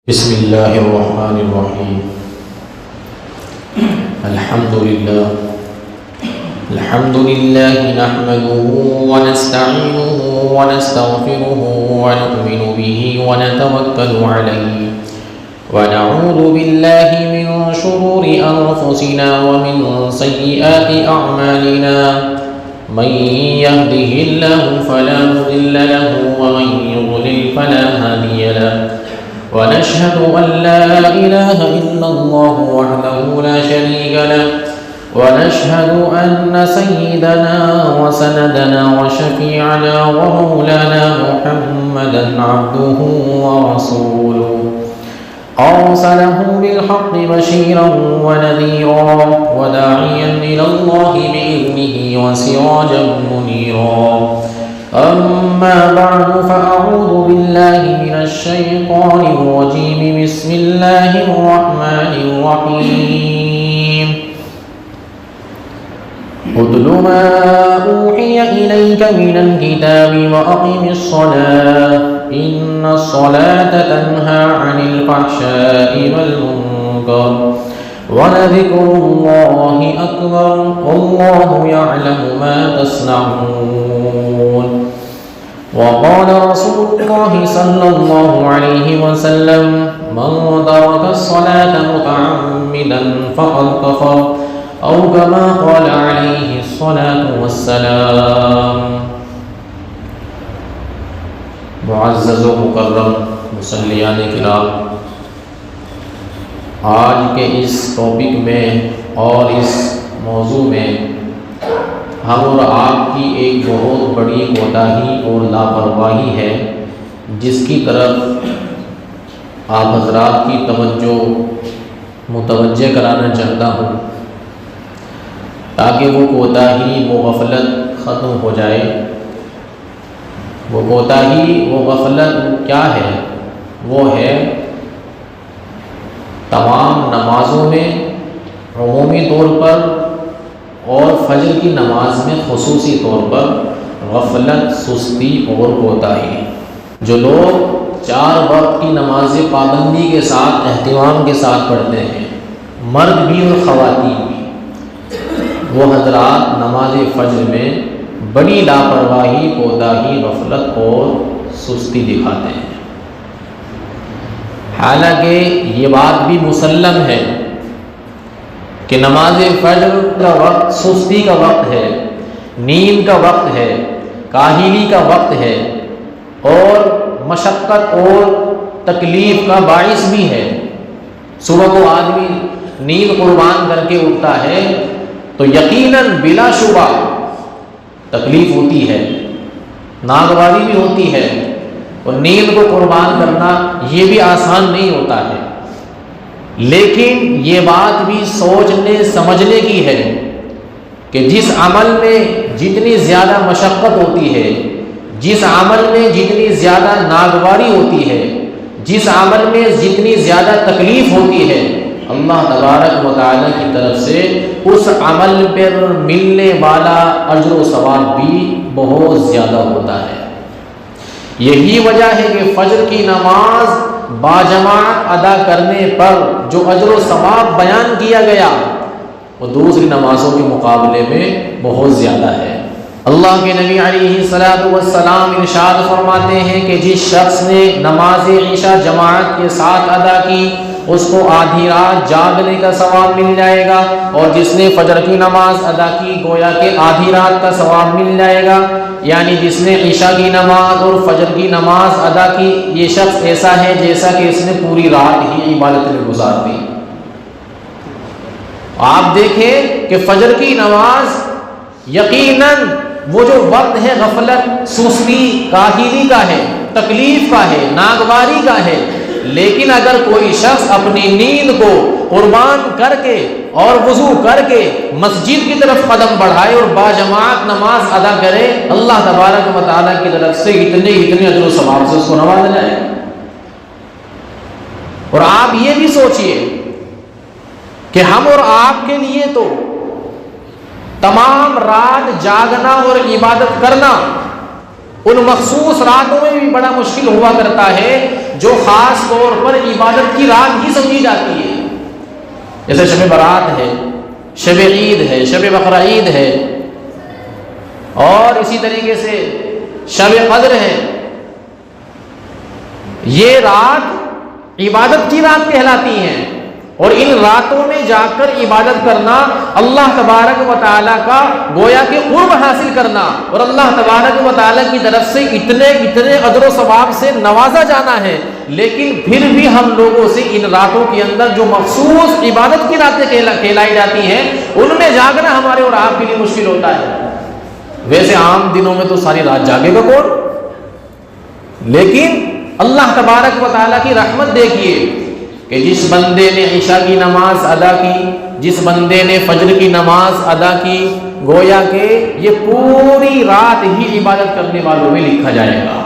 بسم اللہ الرحمن الرحیم الحمد للہ نحمده ونستعینه ونستغفره ونؤمن به ونتوکل علیہ ونعوذ باللہ من شرور انفسنا ومن سیئات اعمالنا من يهده الله فلا مضل له ومن يضلل فلا هادي له ونشهد أن لا إله إلا الله وحده لا شريك له ونشهد أن سيدنا وسندنا وشفيعنا ومولانا محمدا عبده ورسوله أرسله بالحق بشيرا ونذيرا وداعيا إلى الله بإذنه وسراجا منيرا أما بعد فأعوذ بالله من الشيطان الرجيم بسم الله الرحمن الرحيم اتل ما أوحي إليك من الكتاب وأقم الصلاة إن الصلاة تنهى عن الفحشاء والمنكر ولذكر الله أكبر والله يعلم ما تصنعون وقال رسول الله صلى الله عليه وسلم من ترك الصلاة متعمدا فقد كفر أو كما قال عليه الصلاة والسلام. معزز و مکرم مصلیان کرام، آج کے اس ٹاپک میں اور اس موضوع میں ہم اور آپ کی ایک بہت بڑی کوتاہی اور لاپرواہی ہے جس کی طرف آپ حضرات کی توجہ متوجہ کرانا چاہتا ہوں تاکہ وہ کوتاہی وہ غفلت ختم ہو جائے. وہ کوتاہی وہ غفلت کیا ہے؟ وہ ہے تمام نمازوں میں عمومی طور پر اور فجر کی نماز میں خصوصی طور پر غفلت، سستی اور کوتاہی. جو لوگ 4 وقت کی نمازیں پابندی کے ساتھ اہتمام کے ساتھ پڑھتے ہیں، مرد بھی اور خواتین بھی، وہ حضرات نماز فجر میں بڑی لاپرواہی، کوتاہی، غفلت اور سستی دکھاتے ہیں. حالانکہ یہ بات بھی مسلم ہے کہ نماز فجر کا وقت سستی کا وقت ہے، نیند کا وقت ہے، کاہلی کا وقت ہے اور مشقت اور تکلیف کا باعث بھی ہے. صبح کو آدمی نیند قربان کر کے اٹھتا ہے تو یقیناً بلا شبہ تکلیف ہوتی ہے، ناگواری بھی ہوتی ہے، اور نیند کو قربان کرنا یہ بھی آسان نہیں ہوتا ہے. لیکن یہ بات بھی سوچنے سمجھنے کی ہے کہ جس عمل میں جتنی زیادہ مشقت ہوتی ہے، جس عمل میں جتنی زیادہ ناگواری ہوتی ہے، جس عمل میں جتنی زیادہ تکلیف ہوتی ہے، اللہ تبارک و تعالیٰ کی طرف سے اس عمل پر ملنے والا اجر و ثواب بھی بہت زیادہ ہوتا ہے. یہی وجہ ہے کہ فجر کی نماز باجماعت ادا کرنے پر جو اجر و ثواب بیان کیا گیا وہ دوسری نمازوں کے مقابلے میں بہت زیادہ ہے. اللہ کے نبی علیہ الصلوۃ والسلام ارشاد فرماتے ہیں کہ جس شخص نے نماز عشاء جماعت کے ساتھ ادا کی اس کو آدھی رات جاگنے کا ثواب مل جائے گا، اور جس نے فجر کی نماز ادا کی گویا کہ آدھی رات کا ثواب مل جائے گا. یعنی جس نے عشاء کی نماز اور فجر کی نماز ادا کی، یہ شخص ایسا ہے جیسا کہ اس نے پوری رات ہی عبادت میں گزار دی. آپ دیکھیں کہ فجر کی نماز یقیناً وہ جو وقت ہے غفلت، سستی، کاہلی کا ہے، تکلیف کا ہے، ناگواری کا ہے. لیکن اگر کوئی شخص اپنی نیند کو قربان کر کے اور وضو کر کے مسجد کی طرف قدم بڑھائے اور باجماعت نماز ادا کرے، اللہ تبارک و تعالیٰ کی طرف سے اتنے اجر و ثواب سے اس کو نوازا جائے. اور آپ یہ بھی سوچئے کہ ہم اور آپ کے لیے تو تمام رات جاگنا اور عبادت کرنا ان مخصوص راتوں میں بھی بڑا مشکل ہوا کرتا ہے جو خاص طور پر عبادت کی رات ہی سمجھی جاتی ہے، جیسے شب برات ہے، شب عید ہے، شب بقرہ عید ہے، اور اسی طریقے سے شب قدر ہے۔ یہ رات عبادت کی رات کہلاتی ہیں، اور ان راتوں میں جا کر عبادت کرنا اللہ تبارک و تعالیٰ کا گویا کہ قرب حاصل کرنا، اور اللہ تبارک و تعالیٰ کی طرف سے اتنے اجر و ثواب سے نوازا جانا ہے۔ لیکن پھر بھی ہم لوگوں سے ان راتوں کے اندر جو مخصوص عبادت کی راتیں کہلائی جاتی ہیں ان میں جاگنا ہمارے اور آپ کے لیے مشکل ہوتا ہے۔ ویسے عام دنوں میں تو ساری رات جاگے گا کون، لیکن اللہ تبارک و تعالیٰ کی رحمت دیکھیے کہ جس بندے نے عشاء کی نماز ادا کی، جس بندے نے فجر کی نماز ادا کی، گویا کہ یہ پوری رات ہی عبادت کرنے والوں میں لکھا جائے گا۔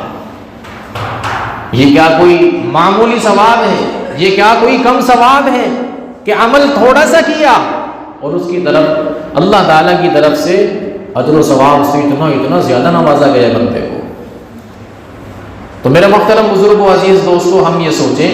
یہ کیا کوئی معمولی ثواب ہے، یہ کیا کوئی کم ثواب ہے کہ عمل تھوڑا سا کیا اور اس کی طرف اللہ تعالیٰ کی طرف سے اجر و ثواب سے اتنا زیادہ نوازا گیا بندے کو۔ تو میرے محترم بزرگ و عزیز دوستو، ہم یہ سوچیں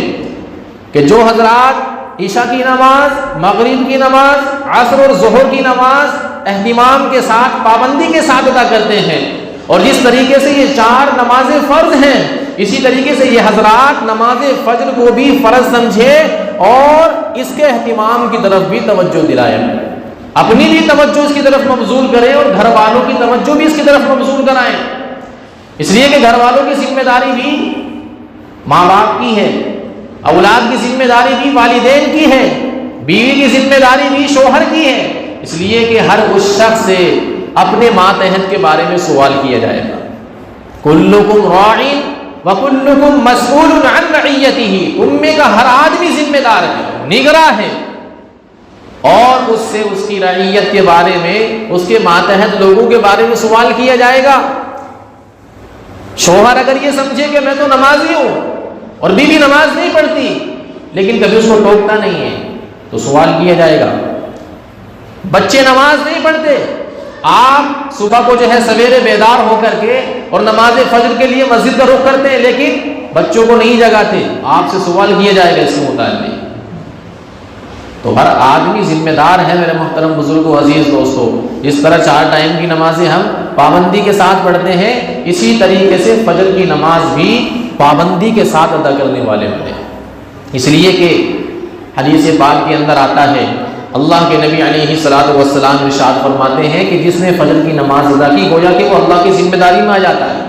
کہ جو حضرات عشاء کی نماز، مغرب کی نماز، عصر اور ظہر کی نماز اہتمام کے ساتھ، پابندی کے ساتھ ادا کرتے ہیں، اور جس طریقے سے یہ 4 نمازیں فرض ہیں، اسی طریقے سے یہ حضرات نماز فجر کو بھی فرض سمجھے اور اس کے اہتمام کی طرف بھی توجہ دلائیں، اپنی بھی توجہ اس کی طرف مبذول کریں اور گھر والوں کی توجہ بھی اس کی طرف مبذول کرائیں، اس لیے کہ گھر والوں کی ذمہ داری بھی ماں باپ کی ہے، اولاد کی ذمہ داری بھی والدین کی ہے، بیوی کی ذمہ داری بھی شوہر کی ہے، اس لیے کہ ہر اس شخص سے اپنے ماتحت کے بارے میں سوال کیا جائے گا۔ کلکم راع وکلکم مسئول عن رعیتہ، تم میں کا ہر آدمی ذمہ دار ہے، نگراں ہے، اور اس سے اس کی رعیت کے بارے میں، اس کے ماتحت لوگوں کے بارے میں سوال کیا جائے گا۔ شوہر اگر یہ سمجھے کہ میں تو نمازی ہوں اور بیوی نماز نہیں پڑھتی لیکن کبھی اس کو ٹوکتا نہیں ہے تو سوال کیا جائے گا۔ بچے نماز نہیں پڑھتے، آپ صبح کو جو ہے سویرے بیدار ہو کر کے اور نماز فجر کے لیے مسجد کا رخ کرتے ہیں لیکن بچوں کو نہیں جگاتے، آپ سے سوال کیا جائے گا اس کے متعلق۔ تو ہر آدمی ذمہ دار ہے میرے محترم بزرگ و عزیز دوستو۔ جس طرح 4 ٹائم کی نمازیں ہم پابندی کے ساتھ پڑھتے ہیں، اسی طریقے سے فجر کی نماز بھی پابندی کے ساتھ ادا کرنے والے بنے، اس لیے کہ حدیث پاک کے اندر آتا ہے، اللہ کے نبی علیہ الصلوۃ والسلام ارشاد فرماتے ہیں کہ جس نے فجر کی نماز ادا کی گویا کہ وہ اللہ کی ذمہ داری میں آ جاتا ہے،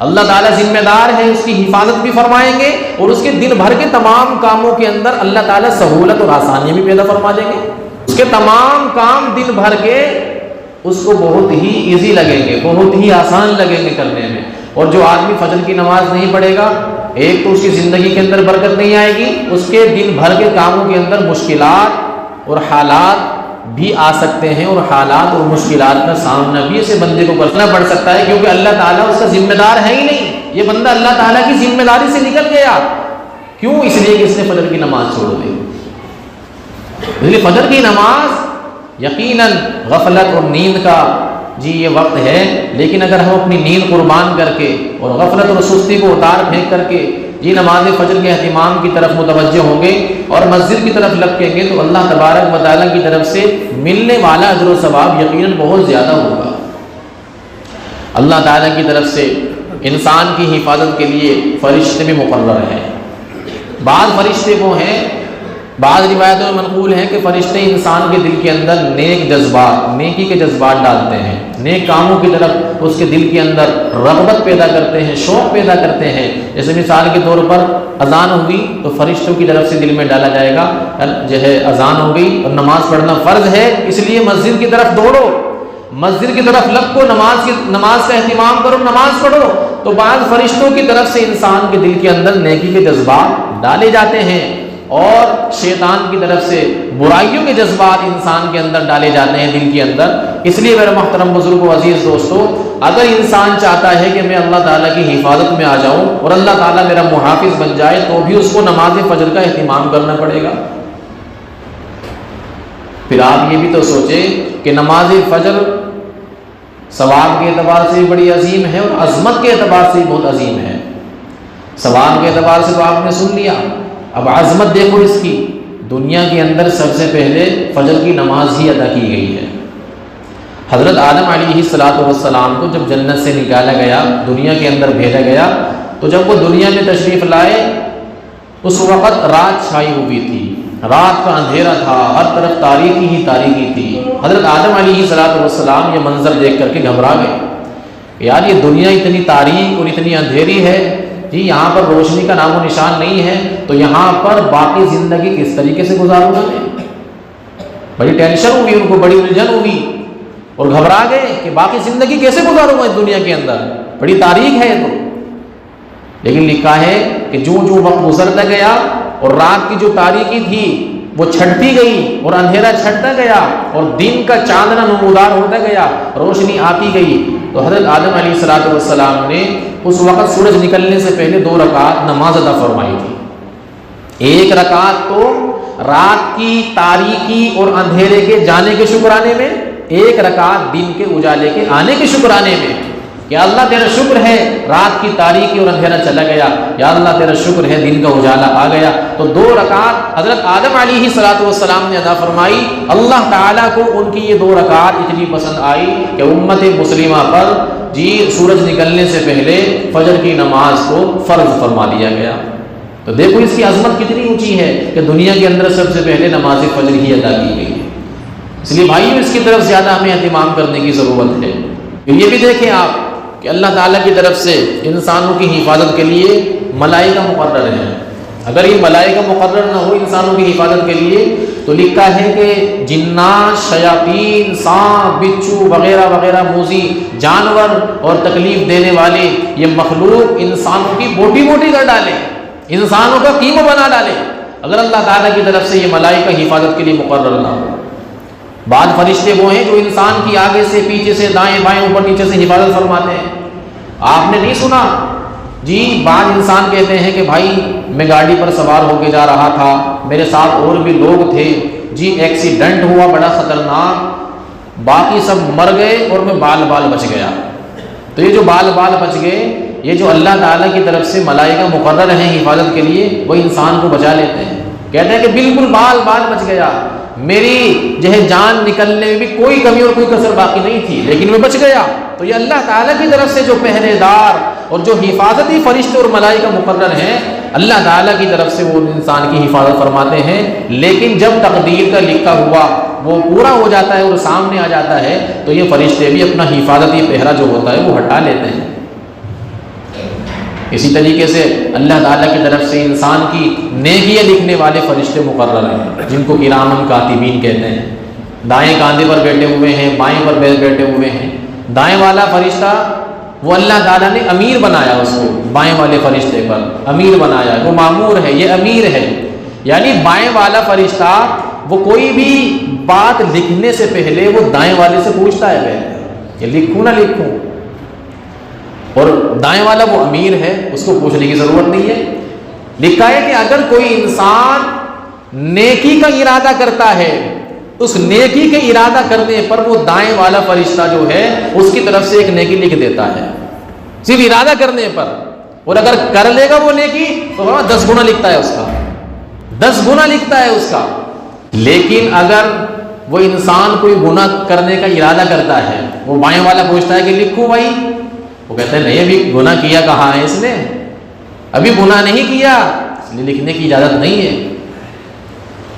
اللہ تعالیٰ ذمہ دار ہے، اس کی حفاظت بھی فرمائیں گے اور اس کے دن بھر کے تمام کاموں کے اندر اللہ تعالیٰ سہولت اور آسانی بھی پیدا فرما دیں گے، اس کے تمام کام دن بھر کے اس کو بہت ہی ایزی لگیں گے، بہت ہی آسان لگیں گے کرنے میں۔ اور جو آدمی فجر کی نماز نہیں پڑھے گا، ایک تو اس کی زندگی کے اندر برکت نہیں آئے گی، اس کے دن بھر کے کاموں کے اندر مشکلات اور حالات بھی آ سکتے ہیں، اور حالات اور مشکلات کا سامنا بھی اسے بندے کو کرنا پڑ سکتا ہے، کیونکہ اللہ تعالیٰ اس کا ذمہ دار ہے ہی نہیں، یہ بندہ اللہ تعالیٰ کی ذمہ داری سے نکل گیا۔ کیوں؟ اس لیے کہ اس نے فجر کی نماز چھوڑ دی۔ اس لیے فجر کی نماز یقیناً غفلت اور نیند کا یہ وقت ہے، لیکن اگر ہم اپنی نیند قربان کر کے اور غفلت اور سستی کو اتار پھینک کر کے نماز فجر کے اہتمام کی طرف متوجہ ہوں گے اور مسجد کی طرف لپکیں گے تو اللہ تبارک و تعالیٰ کی طرف سے ملنے والا اجر و ثواب یقیناً بہت زیادہ ہوگا۔ اللہ تعالیٰ کی طرف سے انسان کی حفاظت کے لیے فرشتے بھی مقرر ہیں۔ بعض فرشتے وہ ہیں، بعض روایتوں میں منقول ہے کہ فرشتے انسان کے دل کے اندر نیک جذبات، نیکی کے جذبات ڈالتے ہیں، نیک کاموں کی طرف اس کے دل کے اندر رغبت پیدا کرتے ہیں، شوق پیدا کرتے ہیں۔ جیسے مثال کے طور پر اذان ہوئی تو فرشتوں کی طرف سے دل میں ڈالا جائے گا جو ہے اذان ہو گئی اور نماز پڑھنا فرض ہے، اس لیے مسجد کی طرف دوڑو، مسجد کی طرف لپکو، نماز کا اہتمام کرو، نماز پڑھو۔ تو بعض فرشتوں کی طرف سے انسان کے دل کے اندر نیکی کے جذبات ڈالے جاتے ہیں، اور شیطان کی طرف سے برائیوں کے جذبات انسان کے اندر ڈالے جاتے ہیں دل کے اندر۔ اس لیے میرے محترم بزرگ و عزیز دوستو، اگر انسان چاہتا ہے کہ میں اللہ تعالیٰ کی حفاظت میں آ جاؤں اور اللہ تعالیٰ میرا محافظ بن جائے تو بھی اس کو نماز فجر کا اہتمام کرنا پڑے گا۔ پھر آپ یہ بھی تو سوچیں کہ نماز فجر ثواب کے اعتبار سے بڑی عظیم ہے اور عظمت کے اعتبار سے بہت عظیم ہے۔ ثواب کے اعتبار سے تو آپ نے سن لیا، اب عظمت دیکھو اس کی، دنیا کے اندر سب سے پہلے فجر کی نماز ہی ادا کی گئی ہے۔ حضرت آدم علیہ السلام کو جب جنت سے نکالا گیا، دنیا کے اندر بھیجا گیا، تو جب وہ دنیا میں تشریف لائے اس وقت رات چھائی ہوئی تھی، رات کا اندھیرا تھا، ہر طرف تاریکی ہی تاریکی تھی۔ حضرت آدم علیہ السلام یہ منظر دیکھ کر کے گھبرا گئے، یار یہ دنیا اتنی تاریک اور اتنی اندھیری ہے جی، یہاں پر روشنی کا نام و نشان نہیں ہے، تو یہاں پر باقی زندگی کس طریقے سے گزاروں گا میں؟ بڑی ٹینشن ہوئی ان کو، بڑی الجھن ہوئی اور گھبرا گئے کہ باقی زندگی کیسے گزاروں گا اس دنیا کے اندر، بڑی تاریک ہے تو۔ لیکن لکھا ہے کہ جو وقت گزرتا گیا اور رات کی جو تاریکی تھی وہ چھٹتی گئی اور اندھیرا چھٹتا گیا اور دن کا چاندنا نمودار ہوتا گیا، روشنی آتی گئی، تو حضرت آدم علیہ السلام نے اس وقت سورج نکلنے سے پہلے 2 رکعت نماز ادا فرمائی تھی۔ ایک رکعت تو رات کی تاریکی اور اندھیرے کے جانے کے شکرانے میں، ایک رکعت دن کے اجالے کے آنے کے شکرانے میں، کہ اللہ تیرا شکر ہے رات کی تاریکی اور اندھیرا چلا گیا، یا اللہ تیرا شکر ہے دن کا اجالا آ گیا۔ تو 2 رکعت حضرت آدم علیہ السلام نے ادا فرمائی۔ اللہ تعالیٰ کو ان کی یہ 2 رکعت اتنی پسند آئی کہ امت مسلمہ پر جی سورج نکلنے سے پہلے فجر کی نماز کو فرض فرما دیا گیا۔ تو دیکھو اس کی عظمت کتنی اونچی ہے کہ دنیا کے اندر سب سے پہلے نماز فجر ہی ادا کی گئی ہے۔ اس لیے بھائیو اس کی طرف زیادہ ہمیں اہتمام کرنے کی ضرورت ہے۔ یہ بھی دیکھیں آپ کہ اللہ تعالیٰ کی طرف سے انسانوں کی حفاظت کے لیے ملائکہ مقرر ہیں۔ اگر یہ ملائکہ مقرر نہ ہو انسانوں کی حفاظت کے لیے تو لکھا ہے کہ جنات، شیاطین، سانپ، بچھو وغیرہ وغیرہ موذی جانور اور تکلیف دینے والے یہ مخلوق انسانوں کی بوٹی بوٹی کر ڈالے، انسانوں کا قیمہ بنا ڈالے، اگر اللہ تعالیٰ کی طرف سے یہ ملائکہ حفاظت کے لیے مقرر نہ ہو۔ بعض فرشتے وہ ہیں جو انسان کی آگے سے، پیچھے سے، دائیں بائیں، اوپر نیچے سے حفاظت فرماتے ہیں۔ آپ نے نہیں سنا جی، بعض انسان کہتے ہیں کہ بھائی میں گاڑی پر سوار ہو کے جا رہا تھا، میرے ساتھ اور بھی لوگ تھے جی، ایکسیڈنٹ ہوا بڑا خطرناک، باقی سب مر گئے اور میں بال بچ گیا۔ تو یہ جو بال بچ گئے، یہ جو اللہ تعالیٰ کی طرف سے ملائکہ مقرر ہیں حفاظت کے لیے، وہ انسان کو بچا لیتے ہیں۔ کہتے ہیں کہ بالکل بال بچ گیا، میری جو ہے جان نکلنے میں بھی کوئی کمی اور کوئی کسر باقی نہیں تھی، لیکن میں بچ گیا۔ تو یہ اللہ تعالیٰ کی طرف سے جو پہرے دار اور جو حفاظتی فرشتے اور ملائکہ مقرر ہیں، اللہ تعالیٰ کی طرف سے وہ انسان کی حفاظت فرماتے ہیں۔ لیکن جب تقدیر کا لکھا ہوا وہ پورا ہو جاتا ہے اور سامنے آ جاتا ہے تو یہ فرشتے بھی اپنا حفاظتی پہرا جو ہوتا ہے وہ ہٹا لیتے ہیں۔ اسی طریقے سے اللہ تعالیٰ کی طرف سے انسان کی نیکیاں لکھنے والے فرشتے مقرر ہیں، جن کو کرامن کاتبین کہتے ہیں۔ دائیں کاندھے پر بیٹھے ہوئے ہیں، بائیں پر بیٹھے ہوئے ہیں۔ دائیں والا فرشتہ وہ اللہ تعالیٰ نے امیر بنایا، اس کو بائیں والے فرشتے پر امیر بنایا، وہ مامور ہے، یہ امیر ہے۔ یعنی بائیں والا فرشتہ وہ کوئی بھی بات لکھنے سے پہلے وہ دائیں والے سے پوچھتا ہے پہلے کہ لکھوں نہ لکھوں، اور دائیں والا وہ امیر ہے، اس کو پوچھنے کی ضرورت نہیں ہے۔ لکھا ہے کہ اگر کوئی انسان نیکی کا ارادہ کرتا ہے، اس نیکی کے ارادہ کرنے پر وہ دائیں والا فرشتہ جو ہے اس کی طرف سے ایک نیکی لکھ دیتا ہے، صرف ارادہ کرنے پر، اور اگر کر لے گا وہ نیکی تو 10 گنا لکھتا ہے، اس کا 10 گنا لکھتا ہے اس کا۔ لیکن اگر وہ انسان کوئی گناہ کرنے کا ارادہ کرتا ہے، وہ بائیں والا پوچھتا ہے کہ لکھوں بھائی، وہ کہتے ہیں نہیں ابھی گناہ کیا کہاں ہے اس نے، ابھی گناہ نہیں کیا، اس لیے لکھنے کی اجازت نہیں ہے۔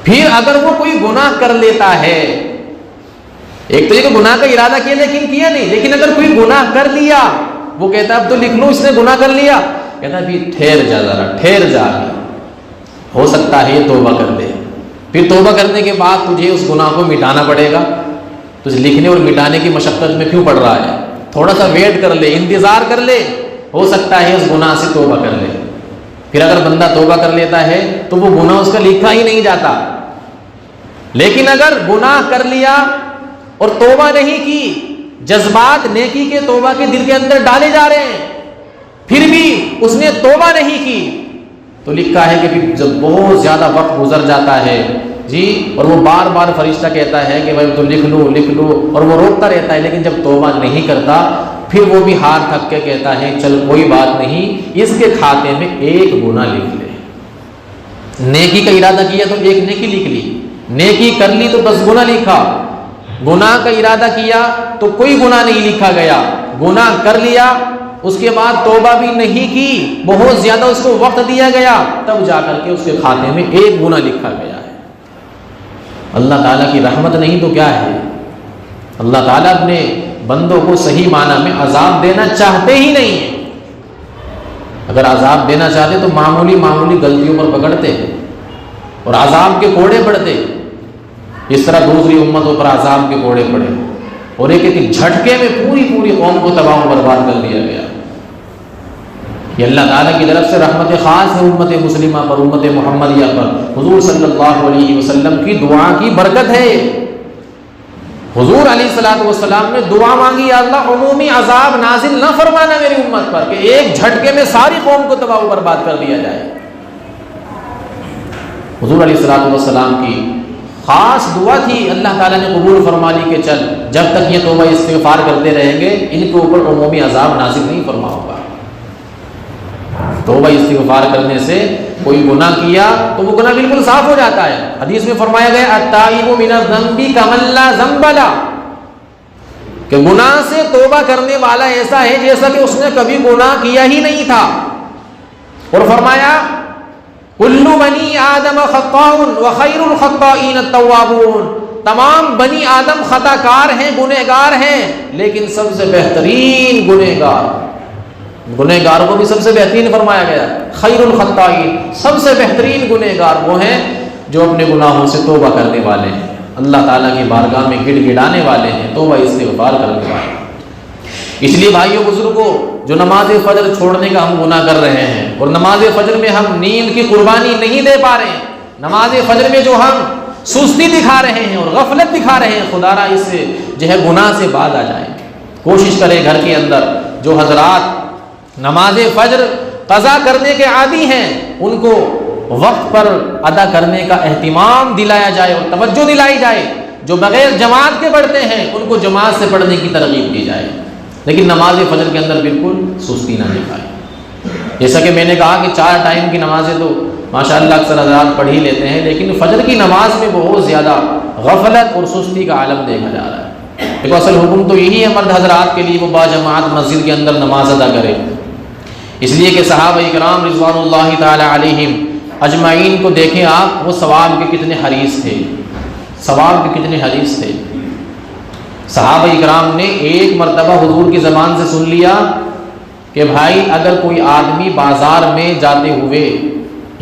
پھر اگر وہ کوئی گناہ کر لیتا ہے، ایک تو یہ کہ گناہ کا ارادہ کیا لیکن کیا نہیں، لیکن اگر کوئی گناہ کر لیا، وہ کہتا ہے اب تو لکھ لوں اس نے گناہ کر لیا، کہتا ہے ابھی ٹھہر جا ذرا، ٹھہر جا، ہو سکتا ہے یہ توبہ کر لے، پھر توبہ کرنے کے بعد تجھے اس گناہ کو مٹانا پڑے گا، تجھے لکھنے اور مٹانے کی مشقت میں کیوں پڑ رہا ہے، تھوڑا سا ویٹ کر لے، انتظار کر لے، ہو سکتا ہے اس گناہ سے توبہ کر لے۔ پھر اگر بندہ توبہ کر لیتا ہے تو وہ گناہ اس کا لکھا ہی نہیں جاتا۔ لیکن اگر گناہ کر لیا اور توبہ نہیں کی، جذبات نیکی کے توبہ کے دل کے اندر ڈالے جا رہے ہیں، پھر بھی اس نے توبہ نہیں کی، تو لکھا ہے کہ جب بہت زیادہ وقت گزر جاتا ہے جی، اور وہ بار بار فرشتہ کہتا ہے کہ بھائی تو لکھ لو، اور وہ روکتا رہتا ہے، لیکن جب توبہ نہیں کرتا پھر وہ بھی ہار تھک کے کہتا ہے چل کوئی بات نہیں، اس کے کھاتے میں ایک گناہ لکھ لے۔ نیکی کا ارادہ کیا تو ایک نیکی لکھ لی، نیکی کر لی تو 10 گناہ لکھا، گناہ کا ارادہ کیا تو کوئی گناہ نہیں لکھا گیا، گناہ کر لیا اس کے بعد توبہ بھی نہیں کی، بہت زیادہ اس کو وقت دیا گیا، تب جا کر کے اس کے کھاتے میں ایک گناہ لکھا گیا ہے۔ اللہ تعالیٰ کی رحمت نہیں تو کیا ہے؟ اللہ تعالیٰ اپنے بندوں کو صحیح معنی میں عذاب دینا چاہتے ہی نہیں ہیں۔ اگر عذاب دینا چاہتے تو معمولی غلطیوں پر پکڑتے اور عذاب کے کوڑے پڑتے، اس طرح دوسری امتوں پر عذاب کے کوڑے پڑے اور ایک جھٹکے میں پوری قوم کو تباہ و برباد کر دیا گیا۔ یہ اللہ تعالیٰ کی طرف سے رحمت خاص ہے امت مسلمہ پر، امت محمدیہ پر، حضور صلی اللہ علیہ وسلم کی دعا کی برکت ہے۔ حضور علیہ الصلوۃ والسلام نے دعا مانگی، اللہ عمومی عذاب نازل نہ فرمانا میری امت پر کہ ایک جھٹکے میں ساری قوم کو تباہ و برباد کر دیا جائے۔ حضور علیہ الصلوۃ والسلام کی خاص دعا تھی، اللہ تعالیٰ نے قبول فرما لی کہ چل جب تک یہ توبہ استغفار کرتے رہیں گے ان کے اوپر عمومی عذاب نازل نہیں فرما ہوگا۔ توبہ استغفار کرنے سے کوئی گناہ کیا تو وہ گناہ بالکل صاف ہو جاتا ہے۔ حدیث میں فرمایا گیا التائب من الذنب کمن لا ذنب له، کہ گناہ سے توبہ کرنے والا ایسا ہے جیسا کہ اس نے کبھی گناہ کیا ہی نہیں تھا، اور فرمایا کل بنی آدم خطاء وخیر الخطائین التوابون، تمام بنی آدم خطا کار ہیں، گنہگار ہیں، لیکن سب سے بہترین گنہگار کو بھی سب سے بہترین فرمایا گیا، خیر الخطائین، سب سے بہترین گنہگار وہ ہیں جو اپنے گناہوں سے توبہ کرنے والے ہیں، اللہ تعالیٰ کی بارگاہ میں گڑ گڑانے والے ہیں، توبہ استغفار کرنے والے ہیں۔ اس لیے بھائیوں بزرگوں، جو نماز فجر چھوڑنے کا ہم گناہ کر رہے ہیں اور نماز فجر میں ہم نیند کی قربانی نہیں دے پا رہے ہیں، نماز فجر میں جو ہم سستی دکھا رہے ہیں اور غفلت دکھا رہے ہیں، خدا را اس سے جو ہے گناہ سے باز آ جائیں۔ کوشش کریں گھر کے اندر جو حضرات نماز فجر قضا کرنے کے عادی ہیں ان کو وقت پر ادا کرنے کا اہتمام دلایا جائے اور توجہ دلائی جائے، جو بغیر جماعت کے پڑھتے ہیں ان کو جماعت سے پڑھنے کی ترغیب دی جائے، لیکن نماز فجر کے اندر بالکل سستی نہ دکھائے۔ جیسا کہ میں نے کہا کہ 4 ٹائم کی نمازیں تو ماشاءاللہ اکثر حضرات پڑھ ہی لیتے ہیں، لیکن فجر کی نماز میں بہت زیادہ غفلت اور سستی کا عالم دیکھا جا رہا ہے۔ دیکھو اصل حکم تو یہی ہے مرد حضرات کے لیے وہ باجماعت مسجد کے اندر نماز ادا کرے، اس لیے کہ صحابہ اکرام رضوان اللہ تعالی علیہم اجمعین کو دیکھیں آپ، وہ ثواب کے کتنے حریص تھے، ثواب کے کتنے حریص تھے۔ صحابہ اکرام نے ایک مرتبہ حضور کی زبان سے سن لیا کہ بھائی اگر کوئی آدمی بازار میں جاتے ہوئے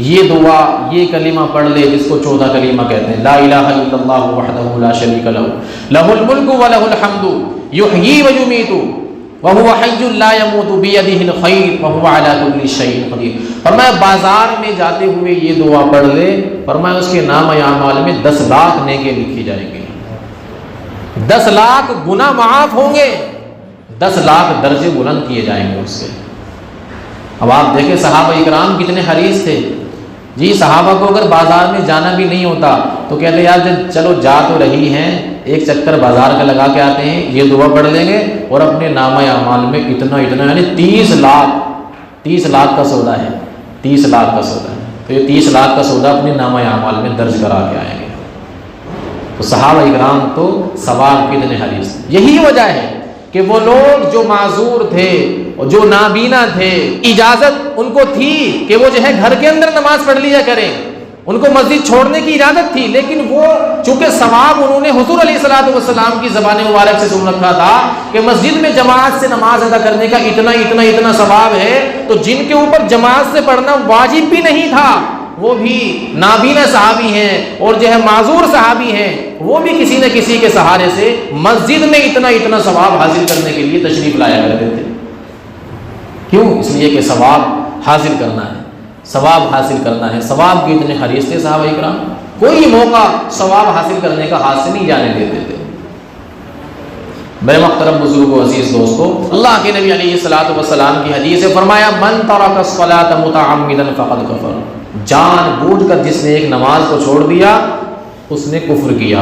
یہ دعا یہ کلمہ پڑھ لے، جس کو 14 کلمہ کہتے ہیں، لا الہ الا اللہ وحدہ لا شریک لہ لہ الملک ولہ الحمد یحیی ویمیت وہو حی لا یموت بیدہ الخیر وہو علی کل شیء قدیر، فرمایا بازار میں جاتے ہوئے یہ دعا پڑھ لے، فرمایا اس کے نام اعمال میں 10 لاکھ نیکیاں لکھی جائیں گی، 10 لاکھ گناہ معاف ہوں گے، 10 لاکھ درجے بلند کیے جائیں گے اس سے۔ اب آپ دیکھیں صحابہ اکرام کتنے حریص تھے جی، صحابہ کو اگر بازار میں جانا بھی نہیں ہوتا تو کہتے یار چلو جا تو رہی ہیں، ایک چکر بازار کا لگا کے آتے ہیں، یہ دعا پڑھ لیں گے اور اپنے نامہ اعمال میں اتنا یعنی 30 لاکھ کا سودا ہے، 30 لاکھ کا سودا ہے، تو یہ 30 لاکھ کا سودا اپنے نامہ اعمال میں درج کرا کے آئیں گے۔ تو صحابہ اکرام تو ثواب کتنے حریص تھے۔ یہی وجہ ہے کہ وہ لوگ جو معذور تھے اور جو نابینا تھے، اجازت ان کو تھی کہ وہ جو ہے گھر کے اندر نماز پڑھ لیا کریں، ان کو مسجد چھوڑنے کی اجازت تھی، لیکن وہ چونکہ ثواب انہوں نے حضور علیہ الصلوۃ والسلام کی زبان مبارک سے سن رکھا تھا کہ مسجد میں جماعت سے نماز ادا کرنے کا اتنا ثواب ہے، تو جن کے اوپر جماعت سے پڑھنا واجب بھی نہیں تھا وہ بھی نابینا صحابی ہیں اور جو ہے معذور صحابی ہیں، وہ بھی کسی نہ کسی کے سہارے سے مسجد میں اتنا ثواب حاصل کرنے کے لیے تشریف لایا کرتے تھے۔ کیوں؟ اس لیے کہ ثواب حاصل کرنا ہے، ثواب حاصل کرنا ہے، ثواب کے اتنے حریص تھے صحابہ اکرام، کوئی موقع ثواب حاصل کرنے کا ہاتھ سے نہیں جانے دیتے تھے۔ میرے محترم بزرگوں عزیز دوستو، اللہ کے نبی علیہ الصلوۃ والسلام کی حدیث ہے، فرمایا من ترک الصلاۃ متعمدا فقد کفر، جان بوجھ کر جس نے ایک نماز کو چھوڑ دیا اس نے کفر کیا۔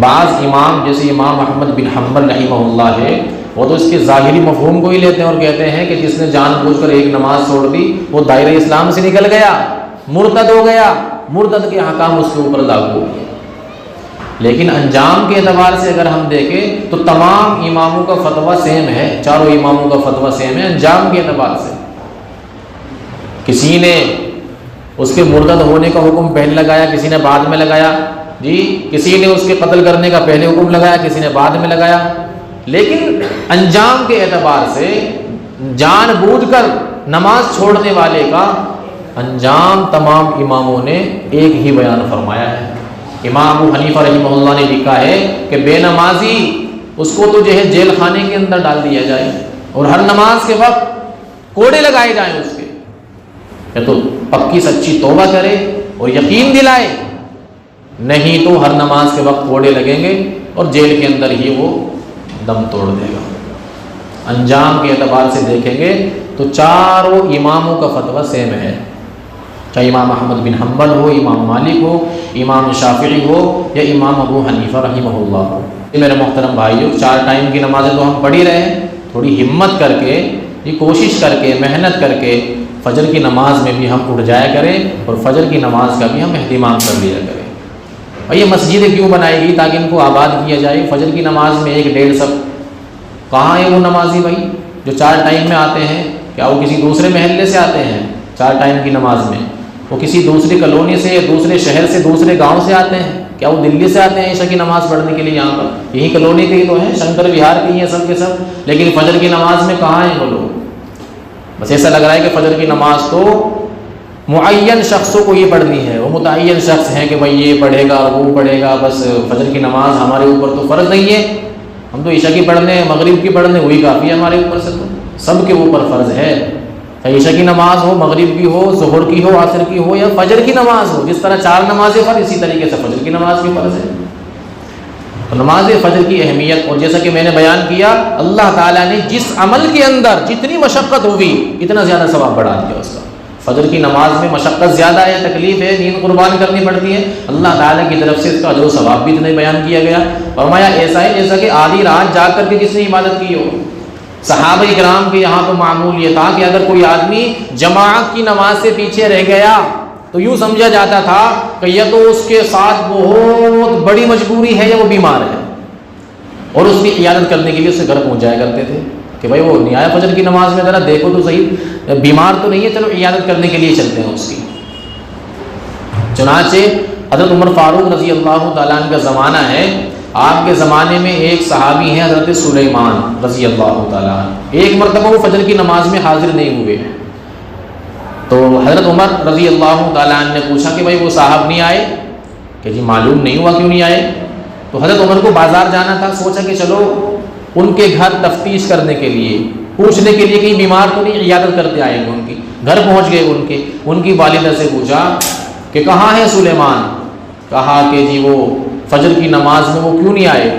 بعض امام جیسے امام احمد بن حنبل رحمہ اللہ ہے، وہ تو اس کے ظاہری مفہوم کو ہی لیتے ہیں اور کہتے ہیں کہ جس نے جان بوجھ کر ایک نماز چھوڑ دی وہ دائرہ اسلام سے نکل گیا، مرتد ہو گیا، مرتد کے احکام اس کے اوپر لاگو ہو گئے۔ لیکن انجام کے اعتبار سے اگر ہم دیکھیں تو تمام اماموں کا فتویٰ سیم ہے، چاروں اماموں کا فتویٰ سیم ہے انجام کے اعتبار سے۔ کسی نے اس کے مرتد ہونے کا حکم پہلے لگایا، کسی نے بعد میں لگایا، جی کسی نے اس کے قتل کرنے کا پہلے حکم لگایا، کسی نے بعد میں لگایا، لیکن انجام کے اعتبار سے جان بوجھ کر نماز چھوڑنے والے کا انجام تمام اماموں نے ایک ہی بیان فرمایا ہے۔ امام ابو حنیفہ رحمہ اللہ نے لکھا ہے کہ بے نمازی اس کو تو جو ہے جیل خانے کے اندر ڈال دیا جائے اور ہر نماز کے وقت کوڑے لگائے جائیں اس کے، یا تو پکی سچی توبہ کرے اور یقین دلائے، نہیں تو ہر نماز کے وقت کوڑے لگیں گے اور جیل کے اندر ہی وہ دم توڑ دے گا۔ انجام کے اعتبار سے دیکھیں گے تو چاروں اماموں کا فتویٰ سیم ہے، چاہے امام احمد بن حنبل ہو، امام مالک ہو، امام شافعی ہو یا امام ابو حنیفہ رحمہ اللہ ہو۔ میرے محترم بھائیوں، 4 ٹائم کی نمازیں تو ہم پڑھ ہی رہے ہیں، تھوڑی ہمت کر کے، کوشش کر کے، محنت کر کے فجر کی نماز میں بھی ہم اٹھ جایا کریں اور فجر کی نماز کا بھی ہم اہتمام کر لیا کریں۔ اور یہ مسجدیں کیوں بنائی گئی؟ تاکہ ان کو آباد کیا جائے۔ فجر کی نماز میں 1-1.5 سب کہاں ہے وہ نمازی بھائی جو 4 ٹائم میں آتے ہیں؟ کیا وہ کسی دوسرے محلے سے آتے ہیں 4 ٹائم کی نماز میں؟ وہ کسی دوسری کالونی سے یا دوسرے شہر سے، دوسرے گاؤں سے آتے ہیں؟ کیا وہ دلی سے آتے ہیں عشاء کی نماز پڑھنے کے لیے؟ یہاں پر یہی کالونی کے ہی تو ہیں، شنکر وہار کے ہی ہیں سب کے سب، لیکن فجر کی نماز میں کہاں ہیں وہ لوگ؟ بس ایسا لگ رہا ہے کہ فجر کی نماز تو معین شخصوں کو یہ پڑھنی ہے، وہ متعین شخص ہیں کہ بھائی یہ پڑھے گا اور وہ پڑھے گا، بس فجر کی نماز ہمارے اوپر تو فرض نہیں ہے، ہم تو عشاء کی پڑھنے ہیں، مغرب کی پڑھنے، وہی کافی ہے ہمارے اوپر سے، تو سب کے اوپر فرض ہے، عشاء کی نماز ہو، مغرب کی ہو، ظہر کی ہو، عصر کی ہو یا فجر کی نماز ہو۔ جس طرح 4 نمازیں فرض، اسی طریقے سے فجر کی نماز بھی فرض ہے۔ تو نماز فجر کی اہمیت، اور جیسا کہ میں نے بیان کیا، اللہ تعالیٰ نے جس عمل کے اندر جتنی مشقت ہوگی اتنا زیادہ ثواب بڑھا دیا اس کا۔ فجر کی نماز میں مشقت زیادہ ہے، تکلیف ہے، نیند قربان کرنی پڑتی ہے، اللہ تعالیٰ کی طرف سے اس کا اجر و ثواب بھی اتنا بیان کیا گیا۔ فرمایا ایسا ہے جیسا کہ آدھی رات جاگ کر کے جس نے عبادت کی ہو۔ صحابہ کرام کے یہاں تو معمول یہ تھا کہ اگر کوئی آدمی جماعت کی نماز سے پیچھے رہ گیا تو یوں سمجھا جاتا تھا کہ یا تو اس کے ساتھ بہت بڑی مجبوری ہے یا وہ بیمار ہے، اور اس کی عیادت کرنے کے لیے اسے گھر پہنچ جایا کرتے تھے کہ بھائی وہ نہیں آیا فجر کی نماز میں، ذرا دیکھو تو صحیح، بیمار تو نہیں ہے، چلو عیادت کرنے کے لیے چلتے ہیں اس کی۔ چنانچہ حضرت عمر فاروق رضی اللہ تعالیٰ عنہ کا زمانہ ہے، آپ کے زمانے میں ایک صحابی ہیں حضرت سلیمان رضی اللہ تعالیٰ عنہ، ایک مرتبہ وہ فجر کی نماز میں حاضر نہیں ہوئے، تو حضرت عمر رضی اللہ تعالیٰ عنہ نے پوچھا کہ بھائی وہ صاحب نہیں آئے؟ کہ جی معلوم نہیں ہوا کیوں نہیں آئے۔ تو حضرت عمر کو بازار جانا تھا، سوچا کہ چلو ان کے گھر تفتیش کرنے کے لیے، پوچھنے کے لیے کہ بیمار تو نہیں، عیادت کرتے آئیں گے ان کی۔ گھر پہنچ گئے، ان کی والدہ سے پوچھا کہ کہاں ہے سلیمان؟ کہا کہ جی وہ فجر کی نماز میں وہ کیوں نہیں آئے؟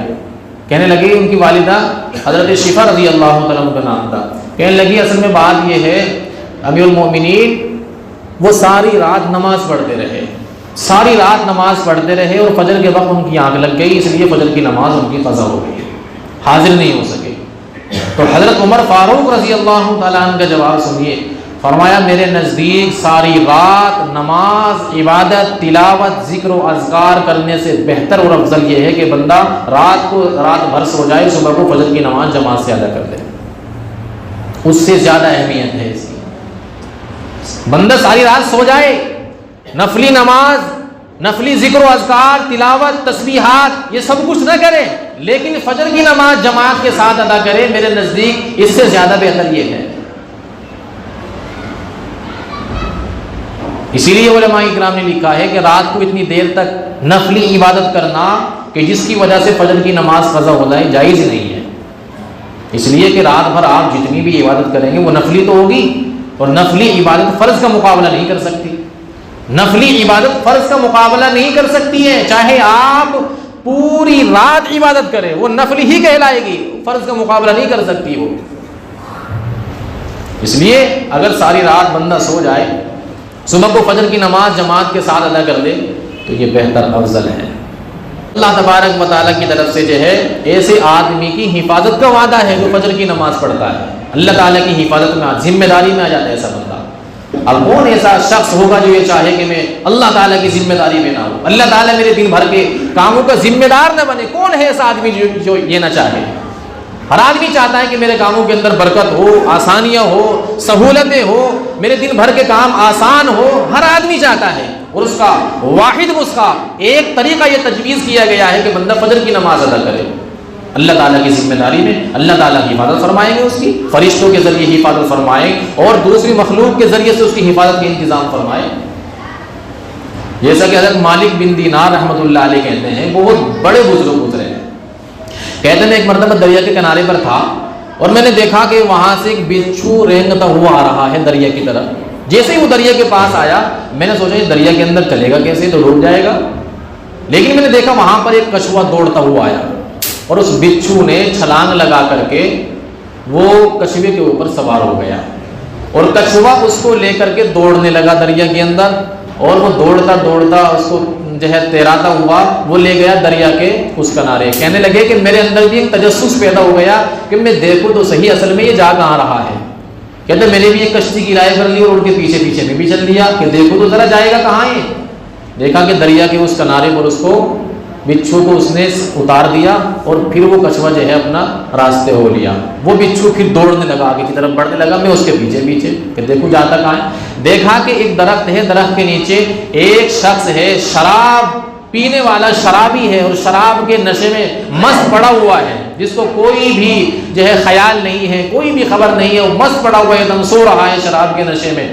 کہنے لگی ان کی والدہ حضرت شفا رضی اللہ تعالیٰ عنہ کا نام تھا، کہنے لگی اصل میں بات یہ ہے امیر المومنین، وہ ساری رات نماز پڑھتے رہے، ساری رات نماز پڑھتے رہے اور فجر کے وقت ان کی آنکھ لگ گئی، اس لیے فجر کی نماز ان کی قضا ہو گئی، حاضر نہیں ہو سکے۔ تو حضرت عمر فاروق رضی اللہ تعالیٰ عنہ کا جواب سنیے، فرمایا میرے نزدیک ساری رات نماز، عبادت، تلاوت، ذکر و اذکار کرنے سے بہتر اور افضل یہ ہے کہ بندہ رات بھر سو جائے، صبح کو فجر کی نماز جماعت سے ادا کر لے، اس سے زیادہ اہمیت ہے اس کی۔ بندہ ساری رات سو جائے، نفلی نماز، نفلی ذکر و اذکار، تلاوت، تسبیحات یہ سب کچھ نہ کرے، لیکن فجر کی نماز جماعت کے ساتھ ادا کرے، میرے نزدیک اس سے زیادہ بہتر یہ ہے۔ اسی لیے علماء کرام نے لکھا ہے کہ رات کو اتنی دیر تک نفلی عبادت کرنا کہ جس کی وجہ سے فجر کی نماز قضا ہو جائے جائز نہیں ہے، اس لیے کہ رات بھر آپ جتنی بھی عبادت کریں گے وہ نفلی تو ہوگی، اور نفلی عبادت فرض کا مقابلہ نہیں کر سکتی، نفلی عبادت فرض کا مقابلہ نہیں کر سکتی ہے، چاہے آپ پوری رات عبادت کریں وہ نفلی ہی کہلائے گی، فرض کا مقابلہ نہیں کر سکتی وہ۔ اس لیے اگر ساری رات بندہ سو جائے، صبح کو فجر کی نماز جماعت کے ساتھ ادا کر دے تو یہ بہتر افضل ہے۔ اللہ تبارک و تعالیٰ کی طرف سے جو ہے ایسے آدمی کی حفاظت کا وعدہ ہے جو فجر کی نماز پڑھتا ہے، اللہ تعالیٰ کی حفاظت میں ذمہ داری میں آ جاتا ہے ایسا بندہ۔ اب کون ایسا شخص ہوگا جو یہ چاہے کہ میں اللہ تعالیٰ کی ذمہ داری میں نہ ہوں، اللہ تعالیٰ میرے دن بھر کے کاموں کا ذمہ دار نہ بنے؟ کون ہے ایسا آدمی جو یہ نہ چاہے؟ ہر آدمی چاہتا ہے کہ میرے کاموں کے اندر برکت ہو، آسانیاں ہو، سہولتیں ہو، میرے دن بھر کے کام آسان ہو، ہر آدمی چاہتا ہے۔ اور اس کا واحد نسخہ، ایک طریقہ یہ تجویز کیا گیا ہے کہ بندہ فجر کی نماز ادا کرے، اللہ تعالیٰ کی ذمہ داری میں اللہ تعالیٰ کی حفاظت فرمائیں گے، اس کی فرشتوں کے ذریعے حفاظت فرمائیں اور دوسری مخلوق کے ذریعے سے اس کی حفاظت کا انتظام فرمائیں۔ جیسا کہ حضرت مالک بن دینار رحمۃ اللہ علیہ کہتے ہیں، بہت بڑے بزرگ گزرے ہیں، کہتے ہیں ایک مرتبہ دریا کے کنارے پر تھا اور میں نے دیکھا کہ وہاں سے ایک بچھو رینگتا ہوا آ رہا ہے دریا کی طرف۔ جیسے ہی وہ دریا کے پاس آیا میں نے سوچا یہ دریا کے اندر چلے گا کیسے، تو ڈوب جائے گا، لیکن میں نے دیکھا وہاں پر ایک کچھوا دوڑتا ہوا آیا اور اس بچھو نے چھلانگ لگا کر کے وہ کچھوے کے اوپر سوار ہو گیا اور کچھوا اس کو لے کر کے دوڑنے لگا دریا کے اندر، اور وہ دوڑتا دوڑتا اس کو جو ہے تیراتا ہوا وہ لے گیا دریا کے اس کنارے۔ کہنے لگے کہ میرے اندر بھی ایک تجسس پیدا ہو گیا کہ میں دیکھوں تو صحیح اصل میں یہ جا کہاں رہا ہے۔ کہتے میں نے بھی ایک کشتی کرایہ کر لی اور ان کے پیچھے پیچھے میں بھی چل لیا کہ دیکھو تو ذرا جائے گا کہاں یہ۔ دیکھا کہ دریا کے اس کنارے پر اس کو بچھو کو اس نے اتار دیا اور پھر وہ کچھوا جو ہے اپنا راستے ہو لیا۔ وہ بچھو پھر دوڑنے لگا، آگے کی طرف بڑھنے لگا، میں اس کے پیچھے پیچھے کہ دیکھو جاتا کہاں ہے۔ دیکھا کہ ایک درخت ہے، درخت کے نیچے ایک شخص ہے، شراب پینے والا شرابی ہے اور شراب کے نشے میں مست پڑا ہوا ہے، جس کو کوئی بھی جو ہے خیال نہیں ہے، کوئی بھی خبر نہیں ہے، وہ مست پڑا ہوا ہے، ایک دم سو رہا ہے شراب کے نشے میں۔